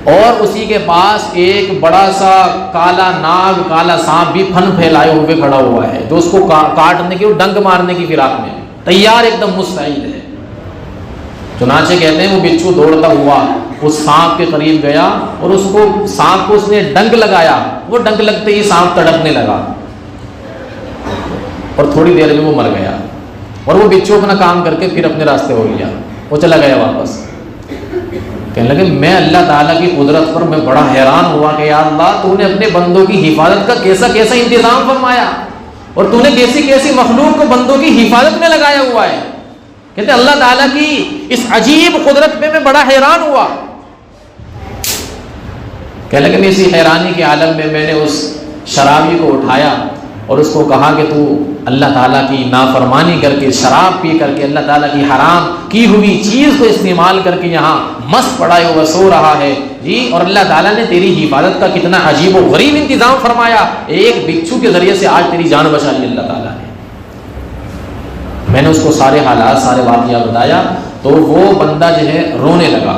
اور اسی کے پاس ایک بڑا سا کالا ناگ، کالا سانپ بھی پھن پھیلائے ہوئے کھڑا ہوا ہے، جو اس کو کاٹنے کی اور ڈنک مارنے کی فراق میں تیار ایک دم مستعد ہے۔ چنانچہ کہتے ہیں وہ بچھو دوڑتا ہوا اس سانپ کے قریب گیا اور اس کو سانپ کو اس نے ڈنک لگایا، وہ ڈنک لگتے ہی سانپ تڑپنے لگا اور تھوڑی دیر میں وہ مر گیا، اور وہ بچھو اپنا کام کر کے پھر اپنے راستے ہو لیا، وہ چلا گیا واپس۔ کہنے لگے میں اللہ تعالیٰ کی قدرت پر میں بڑا حیران ہوا کہ یا اللہ تو نے اپنے بندوں کی حفاظت کا کیسا کیسا انتظام فرمایا اور تو نے کیسی کیسی مخلوق کو بندوں کی حفاظت میں لگایا ہوا ہے۔ کہتے اللہ تعالیٰ کی اس عجیب قدرت پہ میں بڑا حیران ہوا۔ کہنے لگے میں اسی حیرانی کے عالم میں نے اس شرابی کو اٹھایا اور اس کو کہا کہ تو اللہ تعالیٰ کی نافرمانی کر کے، شراب پی کر کے، اللہ تعالیٰ کی حرام کی ہوئی چیز کو استعمال کر کے یہاں مست پڑا ہوا سو رہا ہے جی، اور اللہ تعالیٰ نے تیری حفاظت کا کتنا عجیب و غریب انتظام فرمایا، ایک بچھو کے ذریعے سے آج تیری جان بچا لی اللہ تعالیٰ نے۔ میں نے اس کو سارے حالات، سارے واقعہ بتایا تو وہ بندہ جو ہے رونے لگا،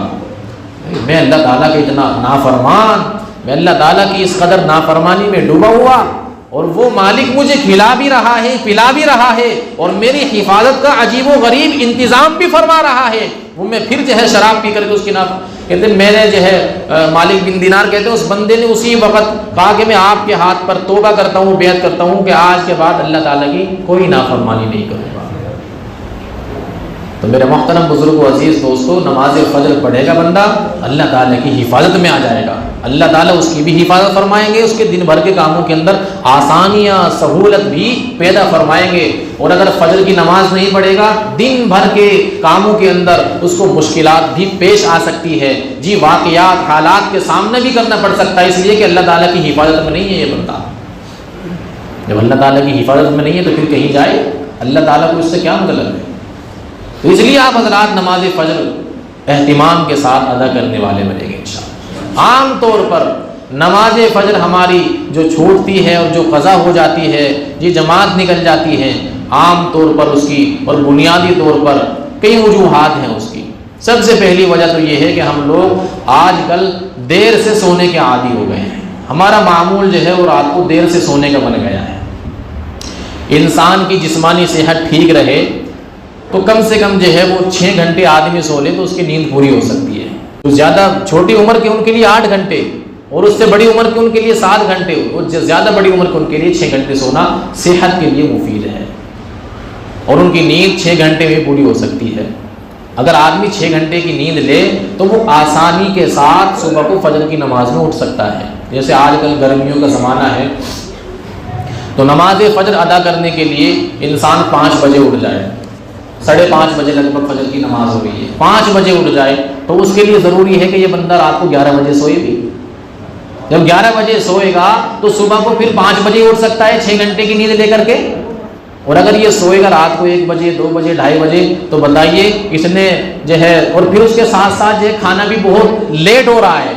میں اللہ تعالیٰ کے اتنا نافرمان، میں اللہ تعالیٰ کی اس قدر نافرمانی میں ڈوبا ہوا، اور وہ مالک مجھے کھلا بھی رہا ہے، پلا بھی رہا ہے، اور میری حفاظت کا عجیب و غریب انتظام بھی فرما رہا ہے، وہ میں پھر جو ہے شراب پی کر کے اس کی کہتے ہیں میں نے جو ہے مالک بن دینار کہتے ہیں اس بندے نے اسی وقت کہا کہ میں آپ کے ہاتھ پر توبہ کرتا ہوں، بیعت کرتا ہوں کہ آج کے بعد اللہ تعالیٰ کی کوئی نافرمانی نہیں کروں گا۔ تو میرے محترم بزرگ و عزیز دوستو، نماز فجر پڑھے گا بندہ اللہ تعالیٰ کی حفاظت میں آ جائے گا، اللہ تعالیٰ اس کی بھی حفاظت فرمائیں گے، اس کے دن بھر کے کاموں کے اندر آسانیاں، سہولت بھی پیدا فرمائیں گے۔ اور اگر فجر کی نماز نہیں پڑھے گا دن بھر کے کاموں کے اندر اس کو مشکلات بھی پیش آ سکتی ہے جی، واقعات، حالات کے سامنے بھی کرنا پڑ سکتا ہے، اس لیے کہ اللہ تعالیٰ کی حفاظت میں نہیں ہے یہ بندہ۔ جب اللہ تعالیٰ کی حفاظت میں نہیں ہے تو پھر کہیں جائے اللہ تعالیٰ کو اس سے کیا مطلب ہے؟ تو اس لیے آپ حضرات نماز فجر اہتمام کے ساتھ ادا کرنے والے بنیں گے انشاءاللہ۔ عام طور پر نماز فجر ہماری جو چھوٹتی ہے اور جو قضا ہو جاتی ہے جی، جماعت نکل جاتی ہے، عام طور پر اس کی اور بنیادی طور پر کئی وجوہات ہیں اس کی۔ سب سے پہلی وجہ تو یہ ہے کہ ہم لوگ آج کل دیر سے سونے کے عادی ہو گئے ہیں، ہمارا معمول جو ہے وہ رات کو دیر سے سونے کا بن گیا ہے۔ انسان کی جسمانی صحت ٹھیک رہے تو کم سے کم جو ہے وہ 6 گھنٹے آدمی سو لے تو اس کی نیند پوری ہو سکتی ہے۔ تو زیادہ چھوٹی عمر کے ان کے لیے 8 گھنٹے اور اس سے بڑی عمر کے ان کے لیے 7 گھنٹے، اور زیادہ بڑی عمر کے ان کے لیے 6 گھنٹے سونا صحت کے لیے مفید ہے، اور ان کی نیند 6 گھنٹے میں پوری ہو سکتی ہے۔ اگر آدمی 6 گھنٹے کی نیند لے تو وہ آسانی کے ساتھ صبح کو فجر کی نماز میں اٹھ سکتا ہے۔ جیسے آج کل گرمیوں کا زمانہ ہے تو تو نماز فجر ادا کرنے کے لیے انسان 5 بجے اٹھ جائے، 5:30 بجے لگ بھگ فجر کی نماز ہو رہی ہے، 5 بجے اٹھ جائے تو اس کے لیے ضروری ہے کہ یہ بندہ رات کو 11 بجے سوئے بھی۔ جب 11 بجے سوئے گا تو صبح کو پھر 5 بجے اٹھ سکتا ہے 6 گھنٹے کی نیند لے کر کے۔ اور اگر یہ سوئے گا رات کو 1 بجے 2 بجے 2:30 بجے تو بتائیے اس نے جو ہے، اور پھر اس کے ساتھ ساتھ جو ہے کھانا بھی بہت لیٹ ہو رہا ہے،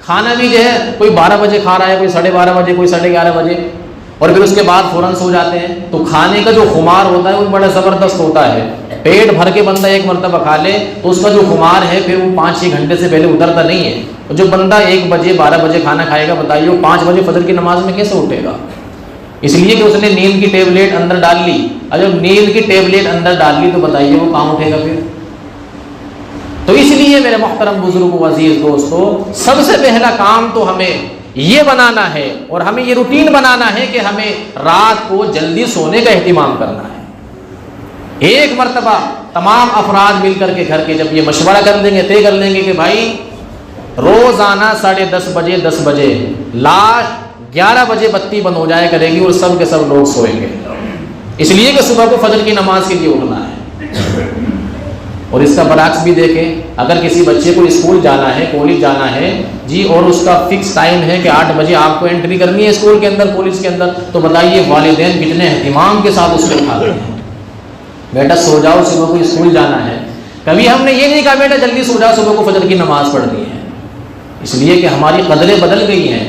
کھانا بھی جو ہے کوئی 12 بجے کھا رہا ہے، کوئی 12:30 بجے، کوئی 11:30 بجے، اور پھر اس کے بعد فوراً سو جاتے ہیں۔ تو کھانے کا جو خمار ہوتا ہے وہ بڑا زبردست ہوتا ہے، پیٹ بھر کے بندہ ایک مرتبہ کھا لے تو اس کا جو خمار ہے پھر وہ 5-6 گھنٹے سے پہلے اترتا نہیں ہے۔ اور جو بندہ 1 بجے 12 بجے کھانا کھائے گا، بتائیے وہ 5 بجے فجر کی نماز میں کیسے اٹھے گا؟ اس لیے کہ اس نے نیند کی ٹیبلیٹ اندر ڈال لی، اور جب نیند کی ٹیبلیٹ اندر ڈال لی تو بتائیے وہ کہاں اٹھے گا پھر؟ تو اس لیے میرے محترم بزرگوں، عزیز دوستو، سب سے پہلا کام تو ہمیں یہ بنانا ہے اور ہمیں یہ روٹین بنانا ہے کہ ہمیں رات کو جلدی سونے کا اہتمام کرنا ہے۔ ایک مرتبہ تمام افراد مل کر کے گھر کے جب یہ مشورہ کر لیں گے، طے کر لیں گے کہ بھائی روزانہ 10:30 بجے 10 بجے لاسٹ 11 بجے بتی بند ہو جائے کرے گی اور سب کے سب لوگ سوئیں گے، اس لیے کہ صبح کو فجر کی نماز کے لیے اٹھنا ہے۔ اور اس کا برعکس بھی دیکھیں، اگر کسی بچے کو اسکول جانا ہے، کالج جانا ہے جی، اور اس کا فکس ٹائم ہے کہ 8 بجے آپ کو انٹری کرنی ہے اسکول کے اندر، کالج کے اندر، تو بتائیے والدین کتنے اہتمام کے ساتھ اس کو اٹھاتے ہیں، بیٹا سو جاؤ صبح کو اسکول جانا ہے۔ کبھی ہم نے یہ نہیں کہا بیٹا جلدی سو جاؤ صبح کو فجر کی نماز پڑھنی ہے، اس لیے کہ ہماری قدریں بدل گئی ہیں،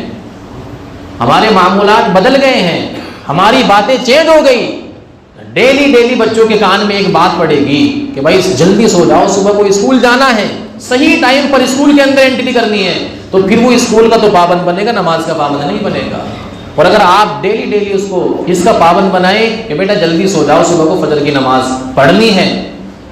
ہمارے معمولات بدل گئے ہیں، ہماری باتیں چینج ہو گئی۔ ڈیلی بچوں کے کان میں ایک بات پڑے گی کہ بھائی جلدی سو جاؤ صبح کو اسکول جانا ہے، صحیح ٹائم پر اسکول کے اندر انٹری کرنی ہے، تو پھر وہ اسکول کا تو پابند بنے گا، نماز کا پابند نہیں بنے گا۔ اور اگر آپ ڈیلی اس کو اس کا پابند بنائیں کہ بیٹا جلدی سو جاؤ صبح کو فجر کی نماز پڑھنی ہے،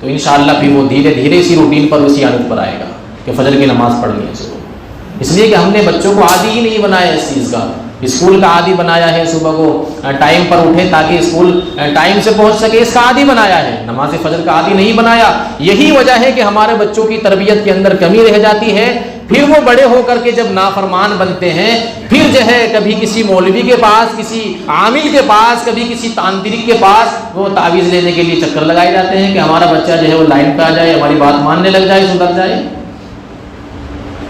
تو انشاءاللہ پھر وہ دھیرے دھیرے اسی روٹین پر، اسی عادت پر آئے گا کہ فجر کی نماز پڑھنی ہے صبح۔ اس لیے کہ ہم نے بچوں کو عادی ہی نہیں بنایا اس چیز کا، اسکول کا عادی بنایا ہے، صبح کو ٹائم پر اٹھے تاکہ اسکول ٹائم سے پہنچ سکے، اس کا عادی بنایا ہے، نماز فجر کا عادی نہیں بنایا۔ یہی وجہ ہے کہ ہمارے بچوں کی تربیت کے اندر کمی رہ جاتی ہے، پھر وہ بڑے ہو کر کے جب نافرمان بنتے ہیں، پھر جو ہے کبھی کسی مولوی کے پاس، کسی عامل کے پاس، کبھی کسی تانترک کے پاس وہ تعویذ لینے کے لیے چکر لگائے جاتے ہیں کہ ہمارا بچہ جو ہے وہ لائن پہ آ جائے، ہماری بات ماننے لگ جائے، سدھر جائے۔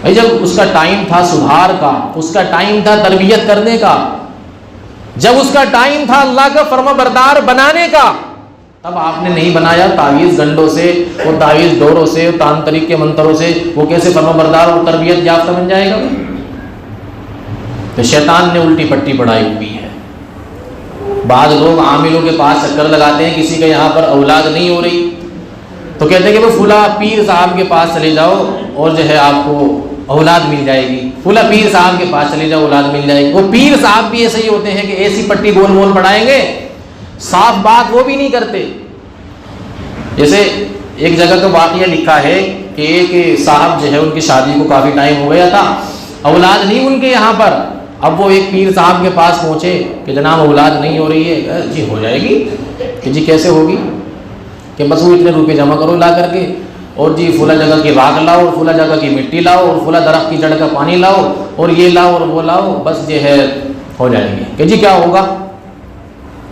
بھائی جب اس کا ٹائم تھا سدھار کا، اس کا ٹائم تھا تربیت کرنے کا، جب اس کا ٹائم تھا اللہ کا فرما بردار بنانے کا، تب آپ نے نہیں بنایا تعویذ گنڈوں سے، وہ تعویذ ڈوروں سے، تانترک کے منتروں سے وہ کیسے فرما بردار اور تربیت یافتہ بن جائے گا؟ تو شیطان نے الٹی پٹی پڑھائی ہوئی ہے۔ بعض لوگ عاملوں کے پاس چکر لگاتے ہیں، کسی کا یہاں پر اولاد نہیں ہو رہی تو کہتے ہیں کہ وہ فلاں پیر صاحب کے پاس چلے جاؤ اور جو ہے آپ کو اولاد مل جائے گی، فلاں پیر صاحب کے پاس چلے جاؤ اولاد مل جائے گی۔ وہ پیر صاحب بھی ایسے ہی ہوتے ہیں کہ ایسی پٹی گول مول پڑھائیں گے، صاف بات وہ بھی نہیں کرتے۔ جیسے ایک جگہ کا واقعہ لکھا ہے کہ ایک صاحب جو ہے ان کی شادی کو کافی ٹائم ہو گیا تھا، اولاد نہیں ان کے یہاں پر۔ اب وہ ایک پیر صاحب کے پاس پہنچے کہ جناب اولاد نہیں ہو رہی ہے، جی ہو جائے گی، کہ جی کیسے ہوگی؟ کہ بس وہ اتنے روپے جمع کرو لا کر کے، اور جی فلاں جگہ کی راکھ لاؤ، اور فلاں جگہ کی مٹی لاؤ، اور فلاں درخت کی جڑ کا پانی لاؤ، اور یہ لاؤ اور وہ لاؤ، بس جو ہے ہو جائے گی۔ کہ جی کیا ہوگا؟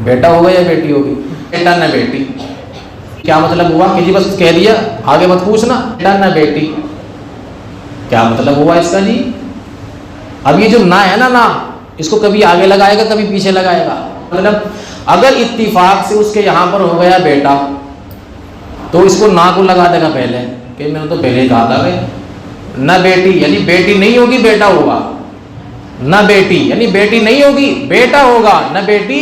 بیٹا ہوگا یا بیٹی ہوگی؟ بیٹا نہ بیٹی۔ کیا مطلب ہوا؟ کہ جی بس کہہ دیا، آگے مت پوچھنا، بیٹا نہ بیٹی۔ کیا مطلب ہوا اس کا جی؟ اب یہ جو نہ ہے نا، اس کو کبھی آگے لگائے گا کبھی پیچھے لگائے گا۔ مطلب اگر اتفاق سے اس کے یہاں پر ہو گیا بیٹا تو اس کو نہ کو لگا دے گا پہلے، کہ میں نے تو پہلے ہی کہا تھا کہ نہ بیٹی، یعنی بیٹی نہیں ہوگی بیٹا ہوگا، نہ بیٹی یعنی بیٹی نہیں ہوگی بیٹا ہوگا، نہ بیٹی۔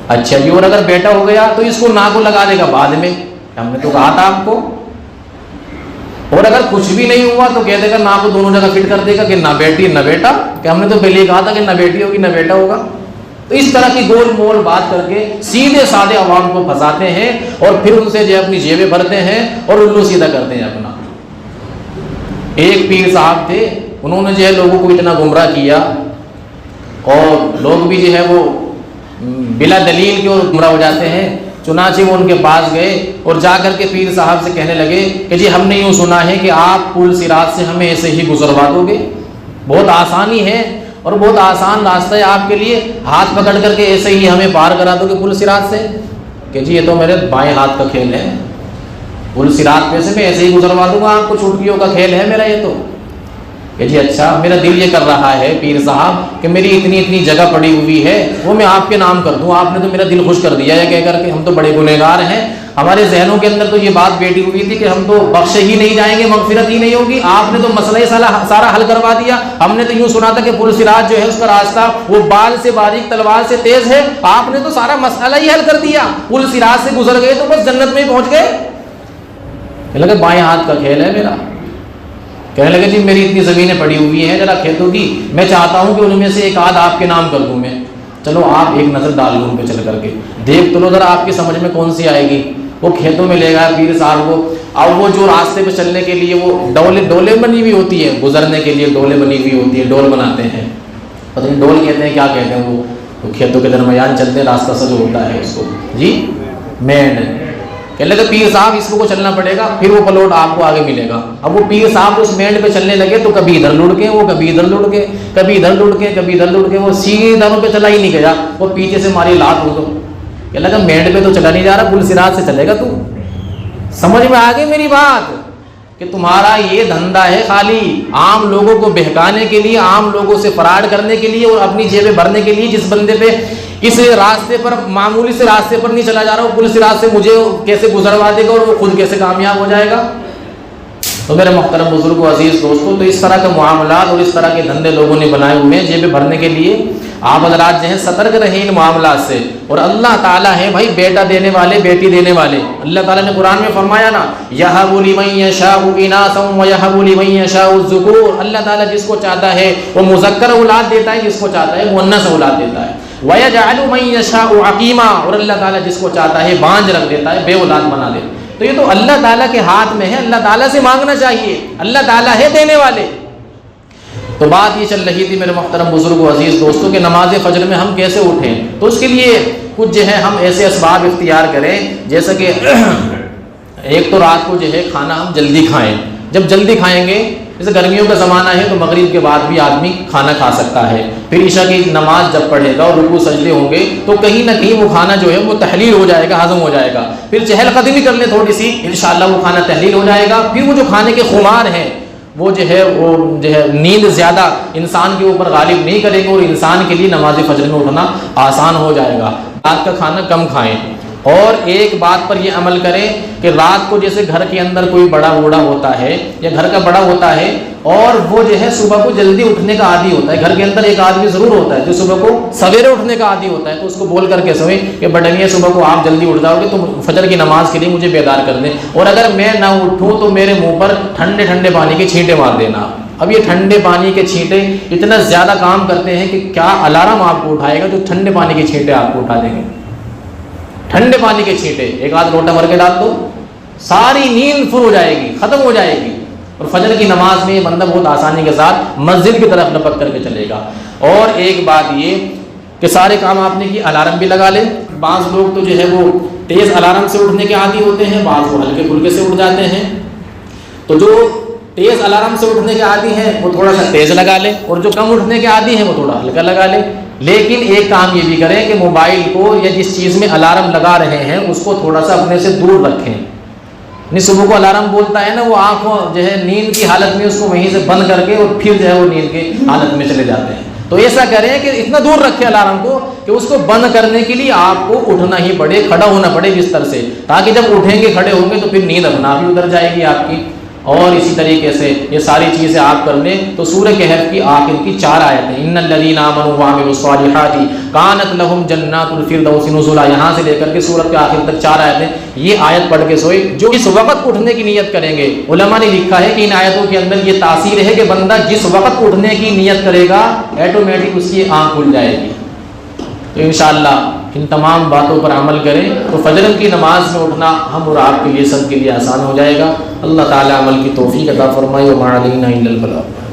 اچھا جی، اور اگر بیٹا ہو گیا تو اس کو نہ کو لگا دے گا بعد میں، ہم نے تو کہا تھا آپ کو۔ اور اگر کچھ بھی نہیں ہوا تو کہہ دے گا نہ کو دونوں جگہ فٹ کر دے گا کہ نہ بیٹی نہ بیٹا، کہ ہم نے تو پہلے ہی کہا تھا کہ نہ بیٹی ہوگی نہ بیٹا ہوگا۔ تو اس طرح کی گول مول بات کر کے سیدھے سادے عوام کو پھنساتے ہیں، اور پھر ان سے جو اپنی جیبیں بھرتے ہیں اور الو سیدھا کرتے ہیں اپنا۔ ایک پیر صاحب تھے، انہوں نے جو ہے لوگوں کو اتنا گمراہ کیا، اور لوگ بھی جو ہے وہ بلا دلیل کے اور گمراہ ہو جاتے ہیں۔ چنانچہ وہ ان کے پاس گئے اور جا کر کے پیر صاحب سے کہنے لگے کہ جی ہم نے یوں سنا ہے کہ آپ پل صراط سے ہمیں ایسے ہی گزروا دو گے، بہت آسانی ہے، اور بہت آسان راستہ ہے آپ کے لیے، ہاتھ پکڑ کر کے ایسے ہی ہمیں پار کرا دو گے پل صراط سے کہ جی یہ تو میرے بائیں ہاتھ کا کھیل ہے، پل صراط پہ سے میں ایسے ہی گزروا دوں گا آپ کو، چٹکیوں کا کھیل ہے میرا یہ تو، کہ جی اچھا میرا دل یہ کر رہا ہے پیر صاحب کہ میری اتنی جگہ پڑی ہوئی ہے وہ میں آپ کے نام کر دوں، آپ نے تو میرا دل خوش کر دیا ہے کہہ کر کے ہم تو بڑے گنہگار ہیں، ہمارے ذہنوں کے اندر تو یہ بات بیٹھی ہوئی تھی کہ ہم تو بخشے ہی نہیں جائیں گے، مغفرت ہی نہیں ہوگی، آپ نے تو مسئلہ سارا حل کروا دیا، ہم نے تو یوں سنا تھا کہ پل صراط جو ہے اس کا راستہ وہ بال سے باریک تلوار سے تیز ہے، آپ نے تو سارا مسئلہ ہی حل کر دیا، پل صراط سے گزر گئے تو بس جنت میں ہی پہنچ گئے۔ کہنے لگے بائیں ہاتھ کا کھیل ہے میرا، کہنے لگے جی میری اتنی زمینیں پڑی ہوئی ہیں ذرا کھیتوں کی، میں چاہتا ہوں کہ ان میں سے ایک آدھ آپ کے نام کر دوں میں، چلو آپ ایک نظر ڈال لو ان پہ چل کر کے، دیکھ تو لو ذرا آپ کی سمجھ میں کون سی آئے گی۔ وہ کھیتوں میں لے گیا پیر صاحب کو، اب وہ جو راستے پہ چلنے کے لیے وہ ڈولے بنی ہوئی ہوتی ہے، گزرنے کے لیے ڈولے بنی ہوئی ہوتی ہے، ڈول بناتے ہیں، پتہ نہیں ڈول کہتے ہیں کیا کہتے ہیں، وہ کھیتوں کے درمیان چلتے ہیں، راستہ سا جو ہوتا ہے اس کو جی مینڈ، کہنے لگے پیر صاحب اس کو چلنا پڑے گا، پھر وہ پلوٹ آپ کو آگے ملے گا۔ اب وہ پیر صاحب اس مینڈ پہ چلنے لگے تو کبھی ادھر لڑ کے، وہ کبھی ادھر لڑ کے، کبھی ادھر لڑ کے، کبھی ادھر لڑ کے، وہ سیدھا پہ چلا ہی نہیں گیا، وہ پیچھے سے ماری لات ہو تو کہنے لگا مینڈ پہ تو چلا نہیں جا رہا، پل صراط سے چلے گا تو۔ سمجھ میں آ گئی میری بات کہ تمہارا یہ دھندا ہے خالی عام لوگوں کو بہکانے کے لیے، عام لوگوں سے فراڈ کرنے کے لیے اور اپنی جیبیں بھرنے کے لیے۔ جس بندے پہ اس راستے پر معمولی سے راستے پر نہیں چلا جا رہا، وہ پل صراط سے مجھے کیسے گزروا دے گا اور وہ خود کیسے کامیاب ہو جائے گا۔ تو میرے محترم بزرگ و عزیز دوستوں، تو اس طرح کے معاملات اور اس طرح کے دھندے لوگوں نے بنائے ہوئے ہیں جیبیں بھرنے کے لیے۔ آپ حضرات جو ہیں سترک رہیں ان معاملات سے، اور اللہ تعالیٰ ہے بھائی بیٹا دینے والے، بیٹی دینے والے۔ اللہ تعالیٰ نے قرآن میں فرمایا نا، یَهَبُ لِمَن یَشَاءُ إِنَاثًا وَيَهَبُ لِمَن یَشَاءُ الذُّكُورَ، اللہ تعالیٰ جس کو چاہتا ہے وہ مذکر اولاد دیتا ہے، جس کو چاہتا ہے مؤنث اولاد دیتا ہے۔ وَيَجْعَلُ مَن يَشَاءُ عَقِيمًا، اور اللہ تعالیٰ جس کو چاہتا ہے بانجھ رکھ دیتا ہے، بے اولاد بنا دیتا ہے۔ تو یہ تو اللہ تعالیٰ کے ہاتھ میں ہے، اللہ تعالیٰ سے مانگنا چاہیے، اللہ تعالیٰ ہے دینے والے۔ تو بات یہ چل رہی تھی میرے محترم بزرگ و عزیز دوستوں کہ نماز فجر میں ہم کیسے اٹھیں، تو اس کے لیے کچھ جو ہے ہم ایسے اسباب اختیار کریں، جیسا کہ ایک تو رات کو جو ہے کھانا ہم جلدی کھائیں۔ جب جلدی کھائیں گے، جیسے گرمیوں کا زمانہ ہے تو مغرب کے بعد بھی آدمی کھانا کھا سکتا ہے، پھر عشاء کی نماز جب پڑھے گا اور رکوع سجدے ہوں گے تو کہیں نہ کہیں وہ کھانا جو ہے وہ تحلیل ہو جائے گا، ہضم ہو جائے گا، پھر چہل قدمی کر لیں تھوڑی سی، انشاءاللہ وہ کھانا تحلیل ہو جائے گا۔ پھر وہ جو کھانے کے خمار ہیں وہ جو ہے نیند زیادہ انسان کے اوپر غالب نہیں کرے گا اور انسان کے لیے نماز فجر میں اٹھنا آسان ہو جائے گا۔ رات کا کھانا کم کھائیں، اور ایک بات پر یہ عمل کریں کہ رات کو جیسے گھر کے اندر کوئی بڑا بوڑھا ہوتا ہے یا گھر کا بڑا ہوتا ہے اور وہ جو ہے صبح کو جلدی اٹھنے کا عادی ہوتا ہے، گھر کے اندر ایک آدمی ضرور ہوتا ہے جو صبح کو سویرے اٹھنے کا عادی ہوتا ہے، تو اس کو بول کر کے سوئیں کہ بڑھنی صبح کو آپ جلدی اٹھ جاؤ گے تو فجر کی نماز کے لیے مجھے بیدار کر دیں، اور اگر میں نہ اٹھوں تو میرے منہ پر ٹھنڈے ٹھنڈے پانی کے چھینٹے مار دینا۔ اب یہ ٹھنڈے پانی کے چھینٹے اتنا زیادہ کام کرتے ہیں کہ کیا الارم آپ کو اٹھائے گا جو ٹھنڈے پانی کے چھینٹے آپ کو اٹھا دیں گے۔ ٹھنڈے پانی کے چھینٹے ایک آدھ لوٹا بھر کے ڈال دو، ساری نیند فر ہو جائے گی، ختم ہو جائے گی، اور فجر کی نماز میں یہ بندہ بہت آسانی کے ساتھ مسجد کی طرف لپک کر کے چلے گا۔ اور ایک بات یہ کہ سارے کام آپ نے کی، الارم بھی لگا لیں۔ بعض لوگ تو جو ہے وہ تیز الارم سے اٹھنے کے عادی ہوتے ہیں، بعض وہ ہلکے پھلکے سے اٹھ جاتے ہیں، تو جو تیز الارم سے اٹھنے کے عادی ہیں وہ تھوڑا سا تیز لگا لیں، اور جو کم اٹھنے کے عادی ہیں وہ تھوڑا ہلکا لگا لیں۔ لیکن ایک کام یہ بھی کریں کہ موبائل کو یا جس چیز میں الارم لگا رہے ہیں اس کو تھوڑا سا اپنے سے دور رکھیں۔ نہیں صبح کو الارم بولتا ہے نا، وہ آنکھوں جو ہے نیند کی حالت میں اس کو وہیں سے بند کر کے اور پھر جو ہے وہ نیند کی حالت میں چلے جاتے ہیں، تو ایسا کریں کہ اتنا دور رکھیں الارم کو کہ اس کو بند کرنے کے لیے آپ کو اٹھنا ہی پڑے، کھڑا ہونا پڑے بستر سے، تاکہ جب اٹھیں گے کھڑے ہوں گے تو پھر نیند اپنا بھی ادھر جائے گی آپ کی۔ اور اسی طریقے سے یہ ساری چیزیں آپ کر لیں تو سورہ کہف کی آخر کی 4 آیتیں، ان الذین آمنوا وعملوا الصالحات کانت لہم جنات الفردوس نزلا، یہاں سے لے کر کے سورت کے آخر تک 4 آیتیں، یہ آیت پڑھ کے سوئے جو اس وقت اٹھنے کی نیت کریں گے۔ علماء نے لکھا ہے کہ ان آیتوں کے اندر یہ تاثیر ہے کہ بندہ جس وقت اٹھنے کی نیت کرے گا ایٹومیٹک اس کی آنکھ کھل جائے گی۔ تو انشاءاللہ ان تمام باتوں پر عمل کریں تو فجر کی نماز میں اٹھنا ہم اور آپ کے لیے سب کے لیے آسان ہو جائے گا۔ اللہ تعالیٰ عمل کی توفیق عطا فرمائے، وما علینا الا البلاغ۔